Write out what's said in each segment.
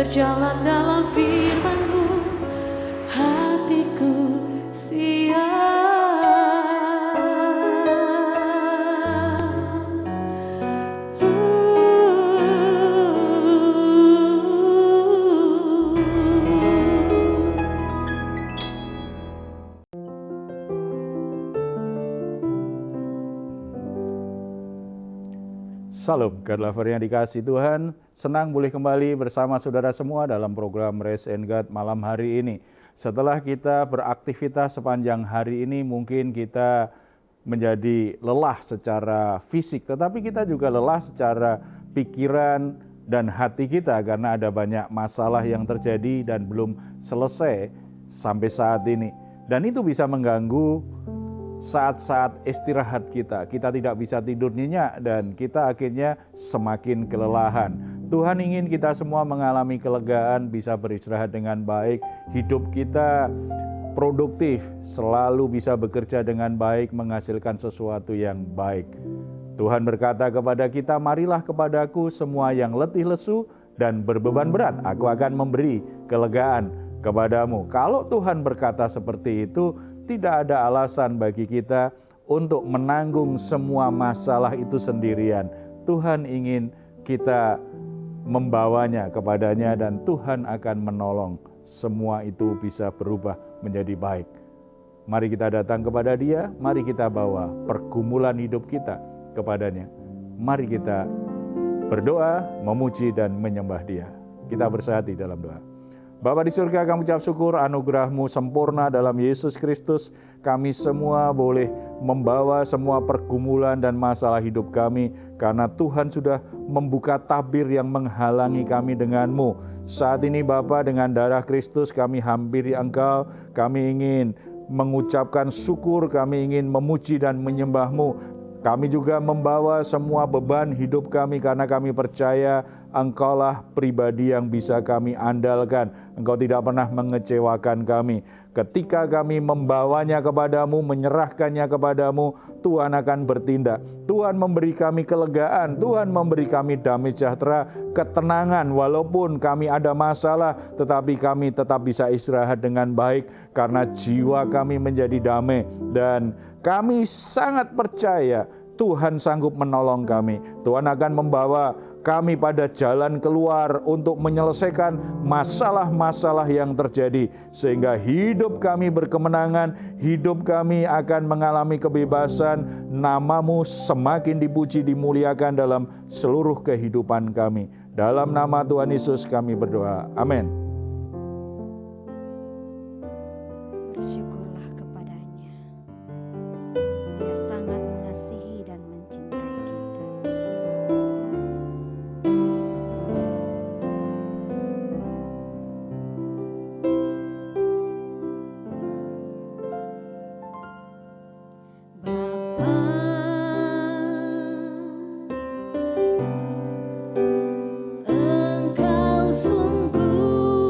berjalan dalam firman-Mu, hatiku siap. Salam, God lover yang dikasih Tuhan. Senang boleh kembali bersama saudara semua dalam program Raise and God malam hari ini. Setelah kita beraktivitas sepanjang hari ini, mungkin kita menjadi lelah secara fisik, tetapi kita juga lelah secara pikiran dan hati kita karena ada banyak masalah yang terjadi dan belum selesai sampai saat ini. Dan itu bisa mengganggu saat-saat istirahat kita. Kita tidak bisa tidur nyenyak dan kita akhirnya semakin kelelahan. Tuhan ingin kita semua mengalami kelegaan, bisa beristirahat dengan baik, hidup kita produktif, selalu bisa bekerja dengan baik, menghasilkan sesuatu yang baik. Tuhan berkata kepada kita, marilah kepadaku semua yang letih lesu dan berbeban berat, aku akan memberi kelegaan kepadamu. Kalau Tuhan berkata seperti itu, tidak ada alasan bagi kita untuk menanggung semua masalah itu sendirian. Tuhan ingin kita membawanya kepadanya dan Tuhan akan menolong semua itu bisa berubah menjadi baik. Mari kita datang kepada Dia, mari kita bawa pergumulan hidup kita kepadanya. Mari kita berdoa, memuji dan menyembah Dia. Kita bersatu dalam doa. Bapa di surga, kami ucap syukur anugerah-Mu sempurna dalam Yesus Kristus. Kami semua boleh membawa semua pergumulan dan masalah hidup kami, karena Tuhan sudah membuka tabir yang menghalangi kami dengan-Mu. Saat ini Bapa, dengan darah Kristus kami hampiri Engkau, kami ingin mengucapkan syukur, kami ingin memuji dan menyembah-Mu. Kami juga membawa semua beban hidup kami karena kami percaya Engkaulah pribadi yang bisa kami andalkan. Engkau tidak pernah mengecewakan kami. Ketika kami membawanya kepadamu, menyerahkannya kepadamu, Tuhan akan bertindak. Tuhan memberi kami kelegaan, Tuhan memberi kami damai sejahtera, ketenangan. Walaupun kami ada masalah, tetapi kami tetap bisa istirahat dengan baik karena jiwa kami menjadi damai. Dan kami sangat percaya Tuhan sanggup menolong kami. Tuhan akan membawa kami pada jalan keluar untuk menyelesaikan masalah-masalah yang terjadi. Sehingga hidup kami berkemenangan, hidup kami akan mengalami kebebasan, nama-Mu semakin dipuji, dimuliakan dalam seluruh kehidupan kami. Dalam nama Tuhan Yesus kami berdoa. Amin. Bersyukurlah kepadanya. Dia sangat mengasihi dan mencintai kita. Bapa, Engkau sungguh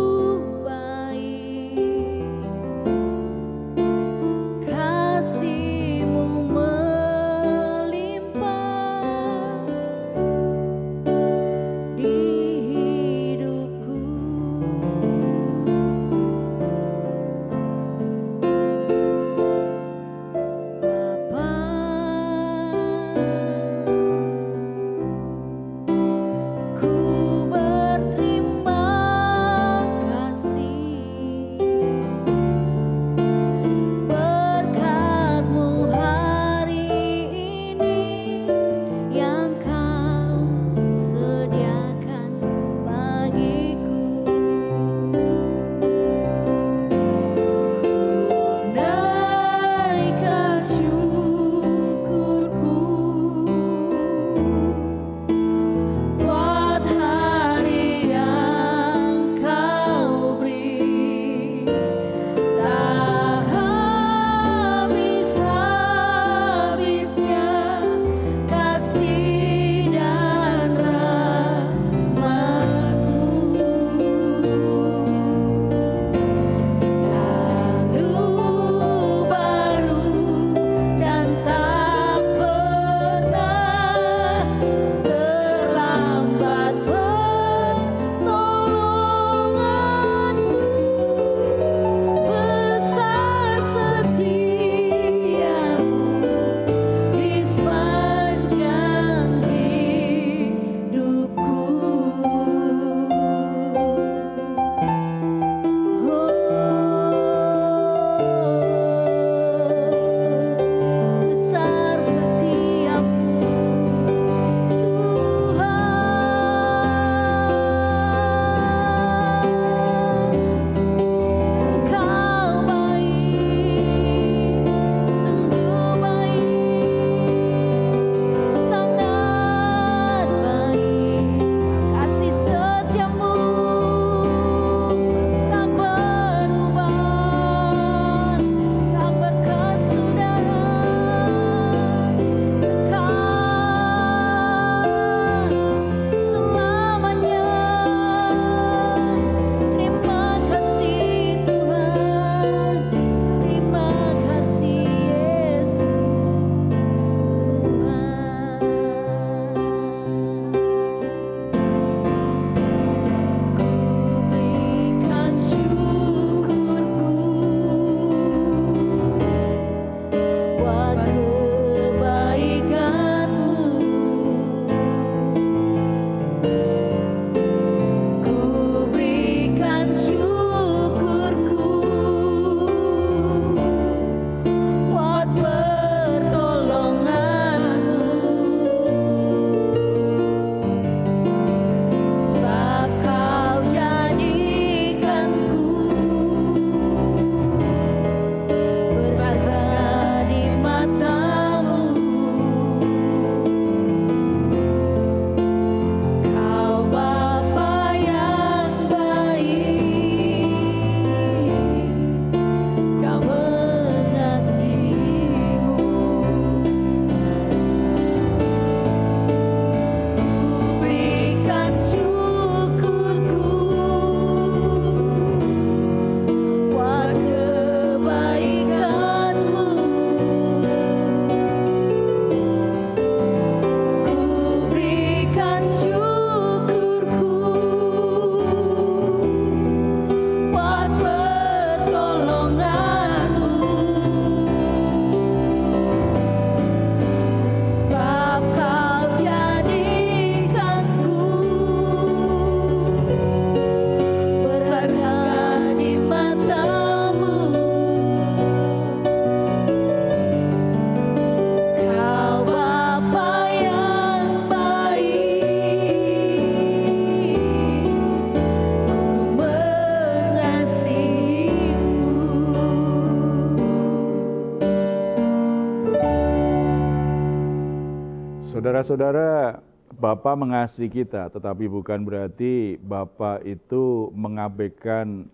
Saudara-saudara, Bapa mengasihi kita, tetapi bukan berarti Bapa itu mengabaikan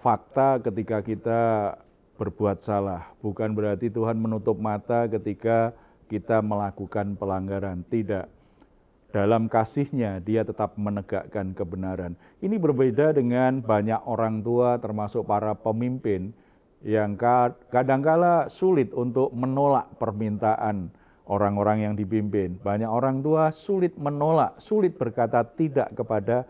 fakta ketika kita berbuat salah. Bukan berarti Tuhan menutup mata ketika kita melakukan pelanggaran. Tidak. Dalam kasih-Nya, Dia tetap menegakkan kebenaran. Ini berbeda dengan banyak orang tua, termasuk para pemimpin, yang kadangkala sulit untuk menolak permintaan orang-orang yang dipimpin. Banyak orang tua sulit menolak, sulit berkata tidak kepada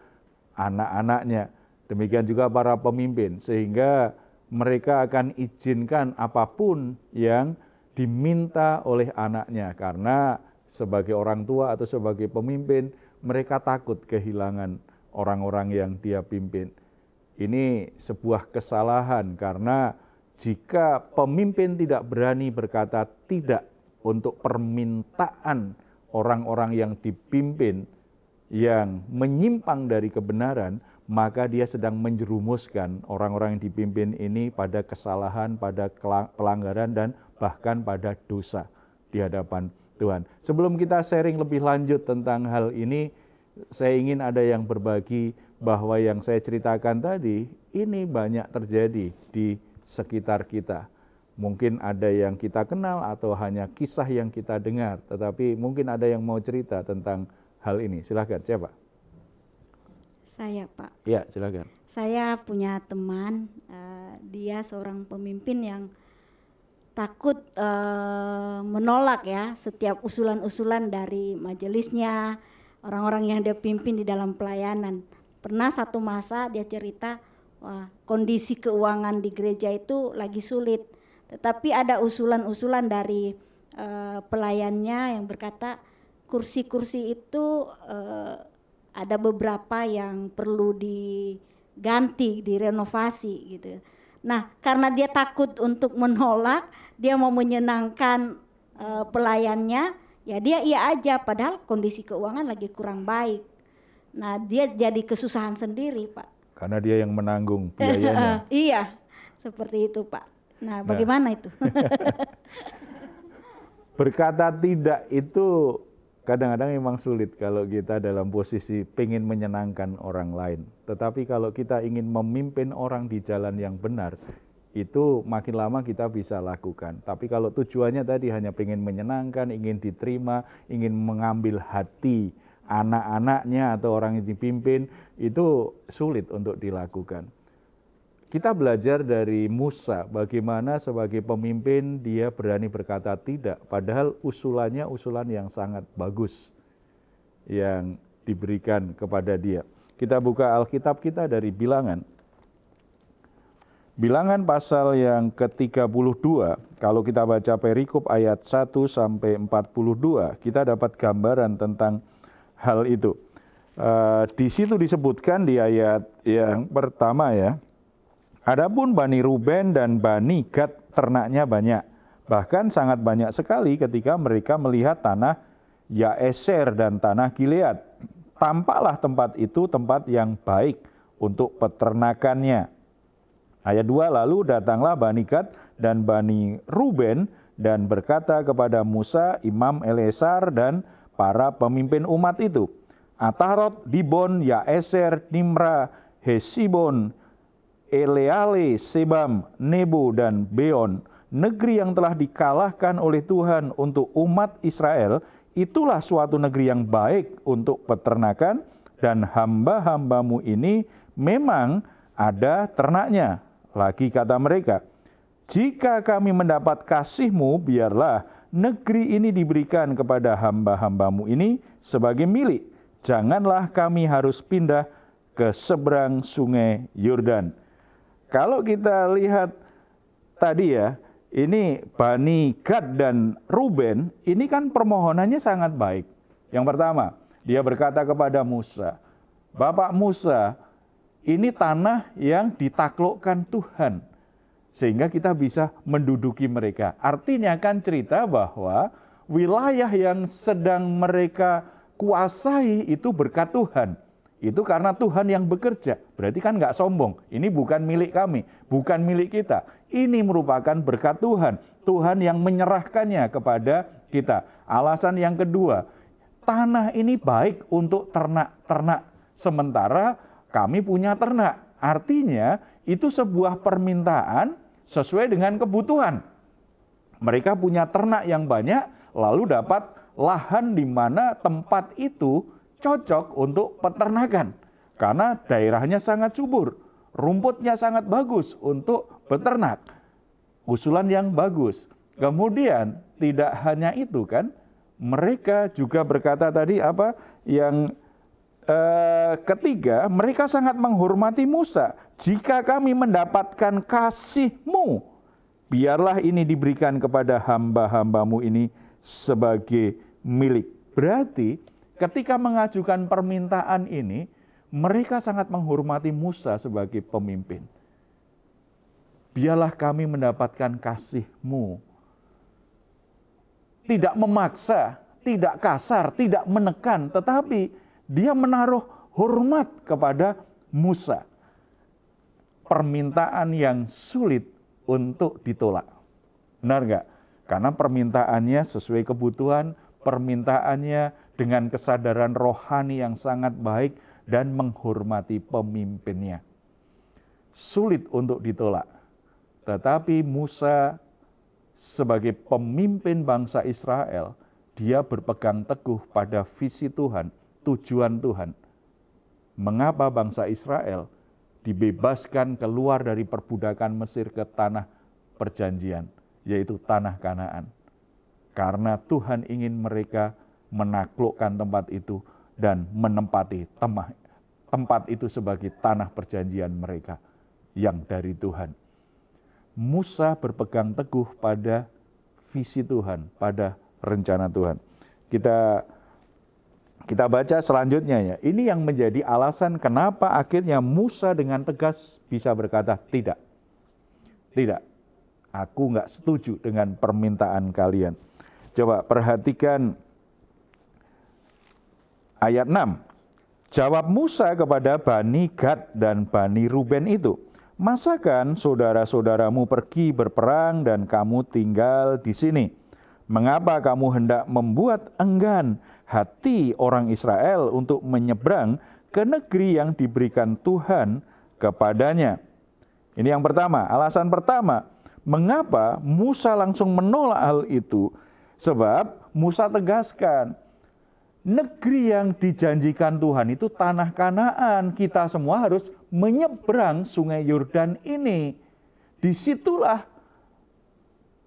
anak-anaknya. Demikian juga para pemimpin, sehingga mereka akan izinkan apapun yang diminta oleh anaknya. Karena sebagai orang tua atau sebagai pemimpin, mereka takut kehilangan orang-orang yang dia pimpin. Ini sebuah kesalahan, karena jika pemimpin tidak berani berkata tidak untuk permintaan orang-orang yang dipimpin yang menyimpang dari kebenaran, maka dia sedang menjerumuskan orang-orang yang dipimpin ini pada kesalahan, pada pelanggaran, dan bahkan pada dosa di hadapan Tuhan. Sebelum kita sharing lebih lanjut tentang hal ini, saya ingin ada yang berbagi bahwa yang saya ceritakan tadi, ini banyak terjadi di sekitar kita. Mungkin ada yang kita kenal atau hanya kisah yang kita dengar, tetapi mungkin ada yang mau cerita tentang hal ini. Silakan, siapa? Saya, Pak. Ya, silakan. Saya punya teman, dia seorang pemimpin yang takut menolak ya setiap usulan-usulan dari majelisnya, orang-orang yang dia pimpin di dalam pelayanan. Pernah satu masa dia cerita, wah, kondisi keuangan di gereja itu lagi sulit. Tetapi ada usulan-usulan dari pelayannya yang berkata kursi-kursi itu ada beberapa yang perlu diganti, direnovasi gitu. Nah, karena dia takut untuk menolak, dia mau menyenangkan pelayannya, ya dia iya aja, padahal kondisi keuangan lagi kurang baik. Nah, dia jadi kesusahan sendiri, Pak. Karena dia yang menanggung biayanya. Iya, seperti itu, Pak. Nah, bagaimana itu? Berkata tidak itu kadang-kadang memang sulit kalau kita dalam posisi pengen menyenangkan orang lain. Tetapi kalau kita ingin memimpin orang di jalan yang benar, itu makin lama kita bisa lakukan. Tapi kalau tujuannya tadi hanya pengen menyenangkan, ingin diterima, ingin mengambil hati anak-anaknya atau orang yang dipimpin, itu sulit untuk dilakukan. Kita belajar dari Musa bagaimana sebagai pemimpin dia berani berkata tidak, padahal usulannya usulan yang sangat bagus yang diberikan kepada dia. Kita buka Alkitab kita dari Bilangan. Bilangan pasal yang ke-32, kalau kita baca perikop ayat 1 sampai 42, kita dapat gambaran tentang hal itu. Di situ disebutkan di ayat yang pertama ya, adapun Bani Ruben dan Bani Gad ternaknya banyak, bahkan sangat banyak sekali ketika mereka melihat tanah Yaeser dan tanah Gilead. Tampaklah tempat itu tempat yang baik untuk peternakannya. Ayat 2, lalu datanglah Bani Gad dan Bani Ruben dan berkata kepada Musa, Imam Eleazar dan para pemimpin umat itu, Atarot, Dibon, Yaeser, Nimra, Hesibon, Eleale, Sebam, Nebo, dan Beon, negeri yang telah dikalahkan oleh Tuhan untuk umat Israel, itulah suatu negeri yang baik untuk peternakan, dan hamba-hambamu ini memang ada ternaknya. Lagi kata mereka, jika kami mendapat kasih-Mu, biarlah negeri ini diberikan kepada hamba-hambamu ini sebagai milik. Janganlah kami harus pindah ke seberang sungai Yordan. Kalau kita lihat tadi ya, ini Bani Gad dan Ruben, ini kan permohonannya sangat baik. Yang pertama, dia berkata kepada Musa, Bapak Musa, ini tanah yang ditaklukkan Tuhan, sehingga kita bisa menduduki mereka. Artinya kan cerita bahwa wilayah yang sedang mereka kuasai itu berkat Tuhan. Itu karena Tuhan yang bekerja. Berarti kan nggak sombong. Ini bukan milik kami, bukan milik kita. Ini merupakan berkat Tuhan. Tuhan yang menyerahkannya kepada kita. Alasan yang kedua, tanah ini baik untuk ternak-ternak, sementara kami punya ternak. Artinya itu sebuah permintaan sesuai dengan kebutuhan. Mereka punya ternak yang banyak, lalu dapat lahan di mana tempat itu cocok untuk peternakan. Karena daerahnya sangat subur, rumputnya sangat bagus untuk beternak. Usulan yang bagus. Kemudian tidak hanya itu kan, mereka juga berkata tadi apa yang ketiga, mereka sangat menghormati Musa. Jika kami mendapatkan kasih-Mu, biarlah ini diberikan kepada hamba-hambamu ini sebagai milik. Berarti ketika mengajukan permintaan ini, mereka sangat menghormati Musa sebagai pemimpin. Biarlah kami mendapatkan kasih-Mu. Tidak memaksa, tidak kasar, tidak menekan, tetapi dia menaruh hormat kepada Musa. Permintaan yang sulit untuk ditolak. Benar nggak? Karena permintaannya sesuai kebutuhan, permintaannya dengan kesadaran rohani yang sangat baik dan menghormati pemimpinnya. Sulit untuk ditolak. Tetapi Musa sebagai pemimpin bangsa Israel, dia berpegang teguh pada visi Tuhan, tujuan Tuhan. Mengapa bangsa Israel dibebaskan keluar dari perbudakan Mesir ke tanah perjanjian, yaitu tanah Kanaan. Karena Tuhan ingin mereka menaklukkan tempat itu dan menempati tempat itu sebagai tanah perjanjian mereka yang dari Tuhan. Musa berpegang teguh pada visi Tuhan, pada rencana Tuhan. Kita baca selanjutnya ya. Ini yang menjadi alasan kenapa akhirnya Musa dengan tegas bisa berkata tidak. Tidak, aku nggak setuju dengan permintaan kalian. Coba perhatikan ayat 6. Jawab Musa kepada Bani Gad dan Bani Ruben itu, masakan saudara-saudaramu pergi berperang dan kamu tinggal di sini? Mengapa kamu hendak membuat enggan hati orang Israel untuk menyeberang ke negeri yang diberikan Tuhan kepadanya? Ini yang pertama, alasan pertama. Mengapa Musa langsung menolak hal itu? Sebab Musa tegaskan, negeri yang dijanjikan Tuhan itu tanah Kanaan. Kita semua harus menyeberang sungai Yordan ini. Disitulah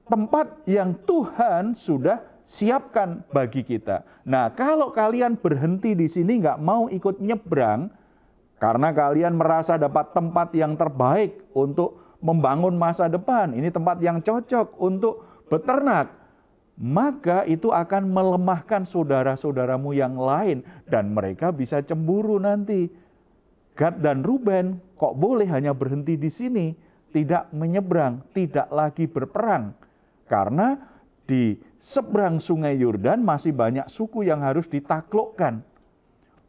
tempat yang Tuhan sudah siapkan bagi kita. Nah, kalau kalian berhenti di sini nggak mau ikut nyebrang, karena kalian merasa dapat tempat yang terbaik untuk membangun masa depan, ini tempat yang cocok untuk beternak, maka itu akan melemahkan saudara-saudaramu yang lain, dan mereka bisa cemburu nanti. Gad dan Ruben kok boleh hanya berhenti di sini, tidak menyeberang, tidak lagi berperang. Karena di seberang sungai Yordan masih banyak suku yang harus ditaklukkan.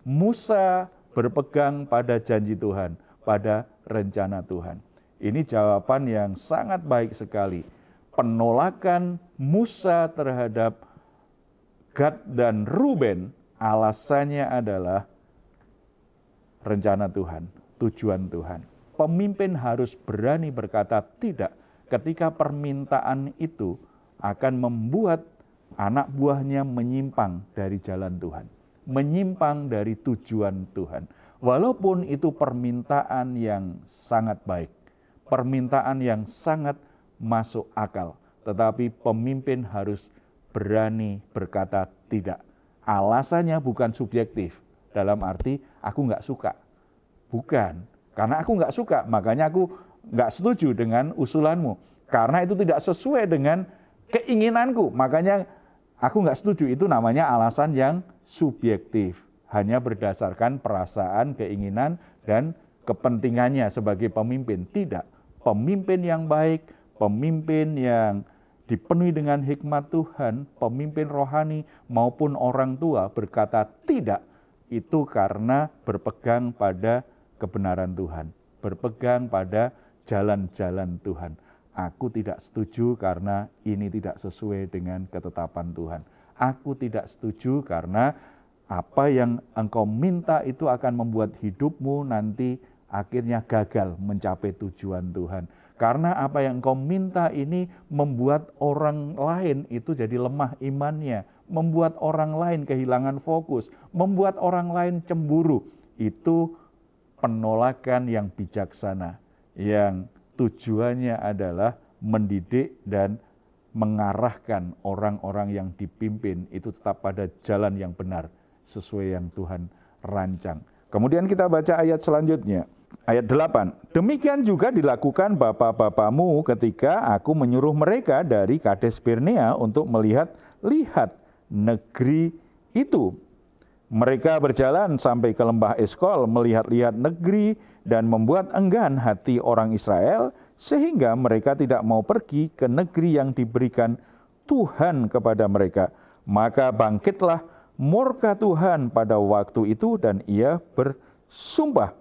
Musa berpegang pada janji Tuhan, pada rencana Tuhan. Ini jawaban yang sangat baik sekali. Penolakan Musa terhadap Gad dan Ruben, alasannya adalah rencana Tuhan, tujuan Tuhan. Pemimpin harus berani berkata tidak ketika permintaan itu akan membuat anak buahnya menyimpang dari jalan Tuhan, menyimpang dari tujuan Tuhan. Walaupun itu permintaan yang sangat baik, permintaan yang sangat masuk akal, tetapi pemimpin harus berani berkata tidak. Alasannya bukan subjektif, dalam arti aku nggak suka. Bukan, karena aku nggak suka, makanya aku nggak setuju dengan usulanmu. Karena itu tidak sesuai dengan keinginanku, makanya aku nggak setuju. Itu namanya alasan yang subjektif, hanya berdasarkan perasaan, keinginan, dan kepentingannya sebagai pemimpin. Tidak, pemimpin yang baik, pemimpin yang dipenuhi dengan hikmat Tuhan, pemimpin rohani maupun orang tua berkata tidak, itu karena berpegang pada kebenaran Tuhan, berpegang pada jalan-jalan Tuhan. Aku tidak setuju karena ini tidak sesuai dengan ketetapan Tuhan. Aku tidak setuju karena apa yang engkau minta itu akan membuat hidupmu nanti akhirnya gagal mencapai tujuan Tuhan. Karena apa yang engkau minta ini membuat orang lain itu jadi lemah imannya, membuat orang lain kehilangan fokus, membuat orang lain cemburu. Itu penolakan yang bijaksana, yang tujuannya adalah mendidik dan mengarahkan orang-orang yang dipimpin itu tetap pada jalan yang benar sesuai yang Tuhan rancang. Kemudian kita baca ayat selanjutnya. Ayat 8, demikian juga dilakukan bapa-bapamu ketika aku menyuruh mereka dari Kades Barnea untuk melihat negeri itu. Mereka berjalan sampai ke lembah Eskol melihat-lihat negeri dan membuat enggan hati orang Israel sehingga mereka tidak mau pergi ke negeri yang diberikan Tuhan kepada mereka. Maka bangkitlah murka Tuhan pada waktu itu dan ia bersumpah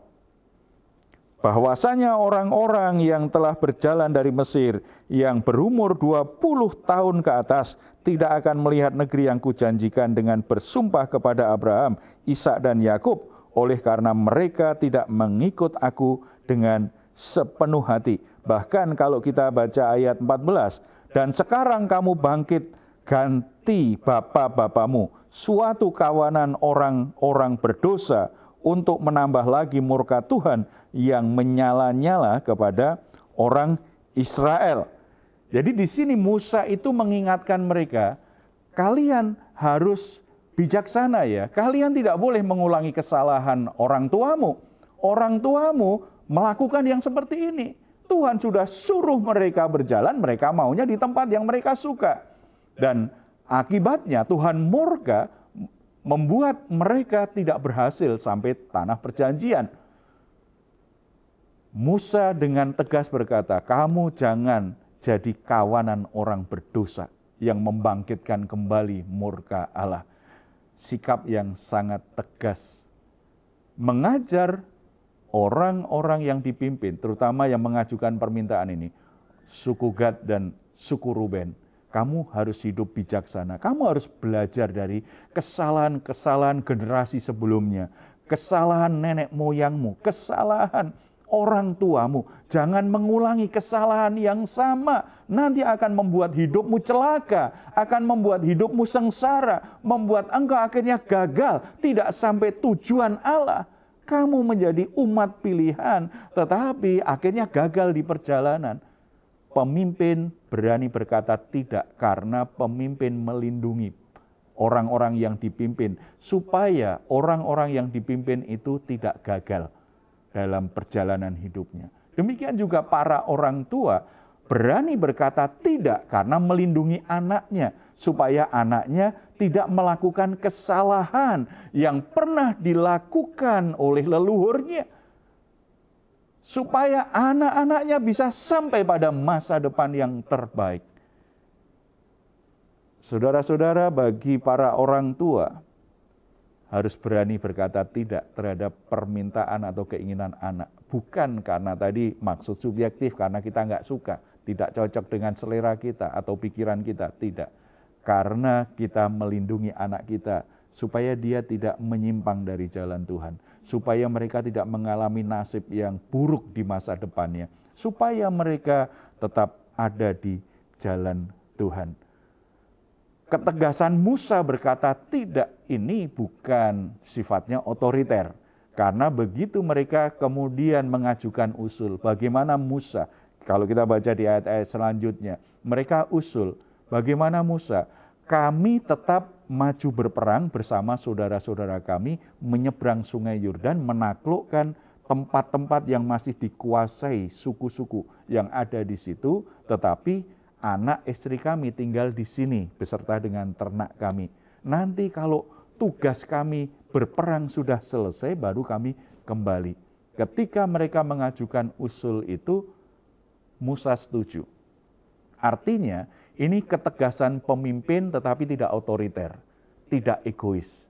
bahwasanya orang-orang yang telah berjalan dari Mesir yang berumur 20 tahun ke atas tidak akan melihat negeri yang kujanjikan dengan bersumpah kepada Abraham, Ishak dan Yakub oleh karena mereka tidak mengikut aku dengan sepenuh hati. Bahkan kalau kita baca ayat 14, dan sekarang kamu bangkit ganti bapa-bapamu suatu kawanan orang-orang berdosa untuk menambah lagi murka Tuhan yang menyala-nyala kepada orang Israel. Jadi di sini Musa itu mengingatkan mereka, kalian harus bijaksana ya, kalian tidak boleh mengulangi kesalahan orang tuamu. Orang tuamu melakukan yang seperti ini. Tuhan sudah suruh mereka berjalan, mereka maunya di tempat yang mereka suka. Dan akibatnya Tuhan murka membuat mereka tidak berhasil sampai tanah perjanjian. Musa dengan tegas berkata, kamu jangan jadi kawanan orang berdosa yang membangkitkan kembali murka Allah. Sikap yang sangat tegas. Mengajar orang-orang yang dipimpin, terutama yang mengajukan permintaan ini, suku Gad dan suku Ruben. Kamu harus hidup bijaksana. Kamu harus belajar dari kesalahan-kesalahan generasi sebelumnya. Kesalahan nenek moyangmu, kesalahan orang tuamu. Jangan mengulangi kesalahan yang sama. Nanti akan membuat hidupmu celaka, akan membuat hidupmu sengsara, membuat engkau akhirnya gagal, tidak sampai tujuan Allah. Kamu menjadi umat pilihan, tetapi akhirnya gagal di perjalanan. Pemimpin berani berkata tidak karena pemimpin melindungi orang-orang yang dipimpin supaya orang-orang yang dipimpin itu tidak gagal dalam perjalanan hidupnya. Demikian juga para orang tua berani berkata tidak karena melindungi anaknya supaya anaknya tidak melakukan kesalahan yang pernah dilakukan oleh leluhurnya. Supaya anak-anaknya bisa sampai pada masa depan yang terbaik. Saudara-saudara, bagi para orang tua, harus berani berkata tidak terhadap permintaan atau keinginan anak. Bukan karena tadi maksud subjektif, karena kita nggak suka, tidak cocok dengan selera kita atau pikiran kita, tidak. Karena kita melindungi anak kita, supaya dia tidak menyimpang dari jalan Tuhan. Supaya mereka tidak mengalami nasib yang buruk di masa depannya. Supaya mereka tetap ada di jalan Tuhan. Ketegasan Musa berkata tidak, ini bukan sifatnya otoriter. Karena begitu mereka kemudian mengajukan usul, bagaimana Musa, kalau kita baca di ayat-ayat selanjutnya, mereka usul, bagaimana Musa, kami tetap maju berperang bersama saudara-saudara kami menyeberang sungai Yordan, menaklukkan tempat-tempat yang masih dikuasai suku-suku yang ada di situ, tetapi anak istri kami tinggal di sini beserta dengan ternak kami. Nanti kalau tugas kami berperang sudah selesai, baru kami kembali. Ketika mereka mengajukan usul itu, Musa setuju. Artinya, ini ketegasan pemimpin tetapi tidak otoriter, tidak egois.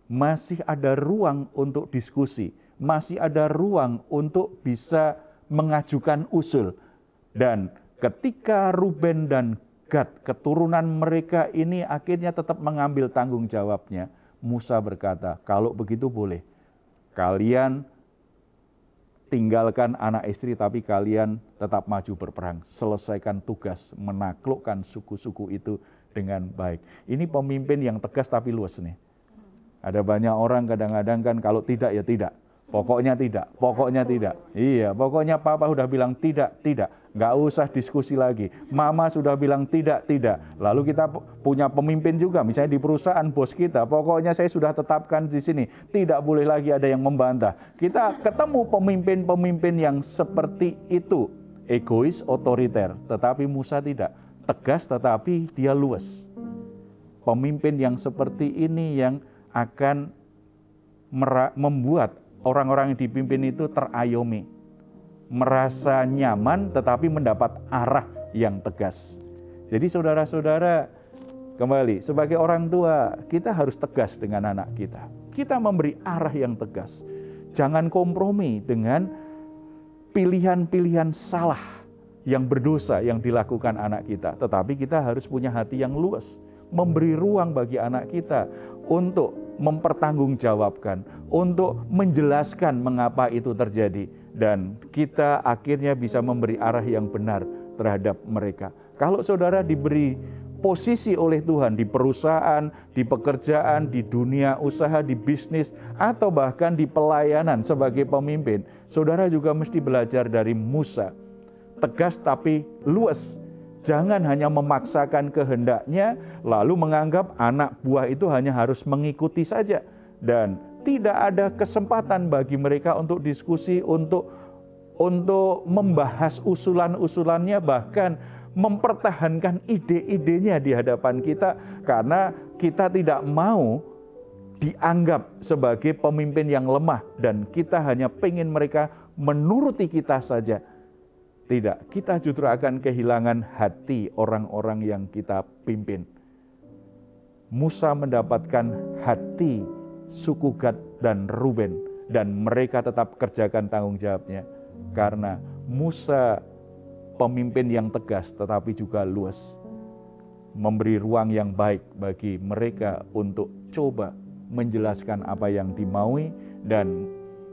Masih ada ruang untuk diskusi, masih ada ruang untuk bisa mengajukan usul. Dan ketika Ruben dan Gad, keturunan mereka ini akhirnya tetap mengambil tanggung jawabnya, Musa berkata, kalau begitu boleh. Kalian tinggalkan anak istri tapi kalian tetap maju berperang. Selesaikan tugas menaklukkan suku-suku itu dengan baik. Ini pemimpin yang tegas tapi luas nih. Ada banyak orang kadang-kadang kan kalau tidak ya tidak. Pokoknya tidak, pokoknya tidak. Iya, pokoknya papa sudah bilang tidak, tidak. Nggak usah diskusi lagi. Mama sudah bilang tidak, tidak. Lalu kita punya pemimpin juga, misalnya di perusahaan bos kita, pokoknya saya sudah tetapkan di sini. Tidak boleh lagi ada yang membantah. Kita ketemu pemimpin-pemimpin yang seperti itu. Egois, otoriter. Tetapi Musa tidak. Tegas tetapi dia luas. Pemimpin yang seperti ini yang akan membuat orang-orang yang dipimpin itu terayomi, merasa nyaman tetapi mendapat arah yang tegas. Jadi saudara-saudara, kembali sebagai orang tua kita harus tegas dengan anak kita. Kita memberi arah yang tegas. Jangan kompromi dengan pilihan-pilihan salah yang berdosa yang dilakukan anak kita. Tetapi kita harus punya hati yang luas, memberi ruang bagi anak kita untuk mempertanggungjawabkan, untuk menjelaskan mengapa itu terjadi, dan kita akhirnya bisa memberi arah yang benar terhadap mereka. Kalau saudara diberi posisi oleh Tuhan di perusahaan, di pekerjaan, di dunia usaha, di bisnis, atau bahkan di pelayanan sebagai pemimpin, saudara juga mesti belajar dari Musa. Tegas tapi luas. Jangan hanya memaksakan kehendaknya, lalu menganggap anak buah itu hanya harus mengikuti saja. Dan tidak ada kesempatan bagi mereka untuk diskusi, untuk membahas usulan-usulannya, bahkan mempertahankan ide-idenya di hadapan kita. Karena kita tidak mau dianggap sebagai pemimpin yang lemah, dan kita hanya pengen mereka menuruti kita saja. Tidak, kita justru akan kehilangan hati orang-orang yang kita pimpin. Musa mendapatkan hati suku Gad dan Ruben, dan mereka tetap kerjakan tanggung jawabnya. Karena Musa pemimpin yang tegas tetapi juga luas. Memberi ruang yang baik bagi mereka untuk coba menjelaskan apa yang dimaui dan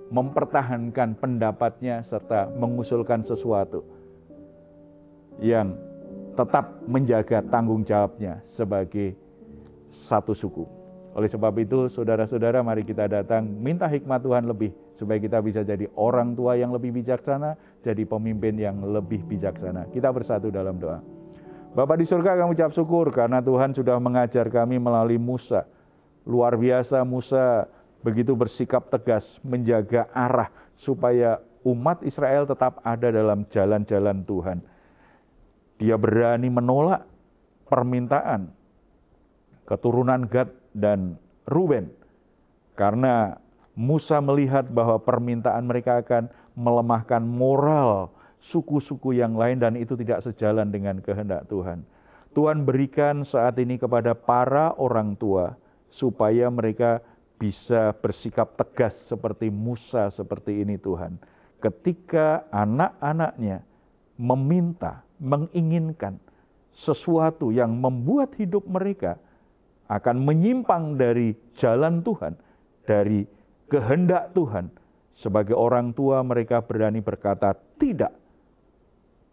mempertahankan pendapatnya serta mengusulkan sesuatu yang tetap menjaga tanggung jawabnya sebagai satu suku. Oleh sebab itu, saudara-saudara, mari kita datang minta hikmat Tuhan lebih supaya kita bisa jadi orang tua yang lebih bijaksana, jadi pemimpin yang lebih bijaksana. Kita bersatu dalam doa. Bapa di surga, kami ucap syukur karena Tuhan sudah mengajar kami melalui Musa. Luar biasa Musa begitu bersikap tegas menjaga arah supaya umat Israel tetap ada dalam jalan-jalan Tuhan. Dia berani menolak permintaan keturunan Gad dan Ruben karena Musa melihat bahwa permintaan mereka akan melemahkan moral suku-suku yang lain dan itu tidak sejalan dengan kehendak Tuhan. Tuhan berikan saat ini kepada para orang tua supaya mereka bisa bersikap tegas seperti Musa seperti ini Tuhan. Ketika anak-anaknya meminta, menginginkan sesuatu yang membuat hidup mereka akan menyimpang dari jalan Tuhan, dari kehendak Tuhan. Sebagai orang tua mereka berani berkata tidak,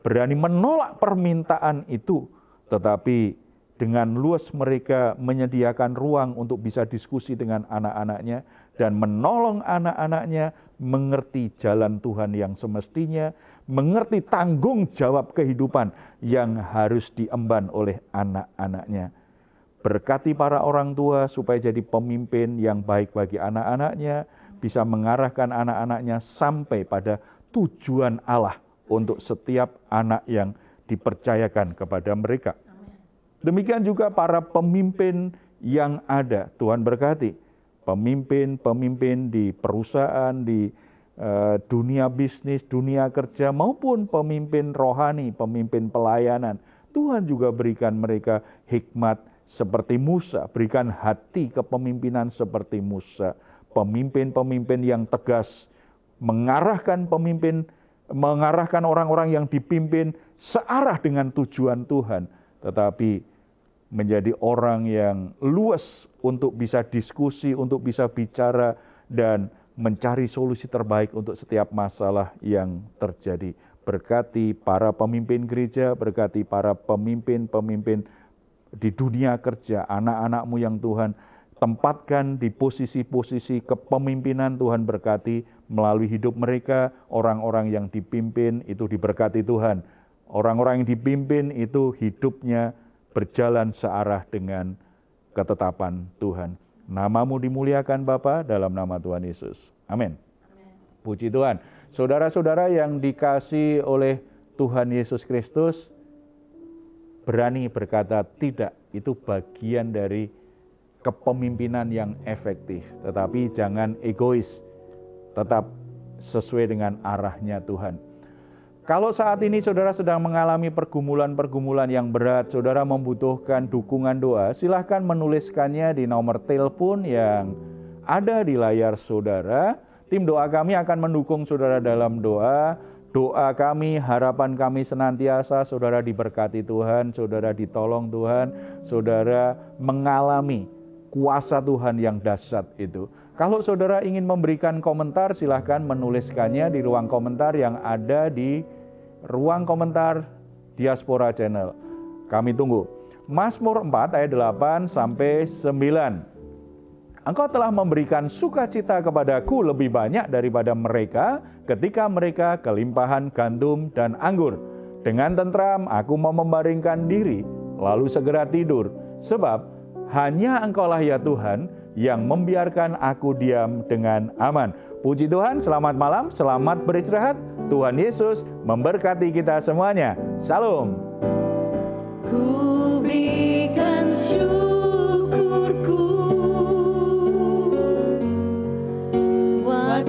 berani menolak permintaan itu, tetapi dengan luas mereka menyediakan ruang untuk bisa diskusi dengan anak-anaknya dan menolong anak-anaknya mengerti jalan Tuhan yang semestinya, mengerti tanggung jawab kehidupan yang harus diemban oleh anak-anaknya. Berkati para orang tua supaya jadi pemimpin yang baik bagi anak-anaknya, bisa mengarahkan anak-anaknya sampai pada tujuan Allah untuk setiap anak yang dipercayakan kepada mereka. Demikian juga para pemimpin yang ada, Tuhan berkati. Pemimpin-pemimpin di perusahaan, di dunia bisnis, dunia kerja, maupun pemimpin rohani, pemimpin pelayanan. Tuhan juga berikan mereka hikmat seperti Musa, berikan hati kepemimpinan seperti Musa. Pemimpin-pemimpin yang tegas, mengarahkan orang-orang yang dipimpin searah dengan tujuan Tuhan. Tetapi menjadi orang yang luas untuk bisa diskusi, untuk bisa bicara, dan mencari solusi terbaik untuk setiap masalah yang terjadi. Berkati para pemimpin gereja, berkati para pemimpin-pemimpin di dunia kerja, anak-anak-Mu yang Tuhan tempatkan di posisi-posisi kepemimpinan. Tuhan berkati melalui hidup mereka, orang-orang yang dipimpin itu diberkati Tuhan. Orang-orang yang dipimpin itu hidupnya berjalan searah dengan ketetapan Tuhan. Nama-Mu dimuliakan Bapa, dalam nama Tuhan Yesus. Amin. Puji Tuhan. Saudara-saudara yang dikasihi oleh Tuhan Yesus Kristus, berani berkata tidak, itu bagian dari kepemimpinan yang efektif. Tetapi jangan egois, tetap sesuai dengan arahnya Tuhan. Kalau saat ini saudara sedang mengalami pergumulan-pergumulan yang berat, saudara membutuhkan dukungan doa, silahkan menuliskannya di nomor telepon yang ada di layar saudara. Tim doa kami akan mendukung saudara dalam doa. Doa kami, harapan kami senantiasa saudara diberkati Tuhan, saudara ditolong Tuhan, saudara mengalami kuasa Tuhan yang dahsyat itu. Kalau saudara ingin memberikan komentar, silahkan menuliskannya di ruang komentar yang ada di ruang komentar Diaspora Channel. Kami tunggu. Mazmur 4 ayat 8 sampai 9. Engkau telah memberikan sukacita kepadaku lebih banyak daripada mereka ketika mereka kelimpahan gandum dan anggur. Dengan tentram aku mau membaringkan diri, lalu segera tidur. Sebab hanya Engkaulah ya Tuhan yang membiarkan aku diam dengan aman. Puji Tuhan, selamat malam, selamat beristirahat. Tuhan Yesus memberkati kita semuanya. Salam. Ku berikan syukurku buat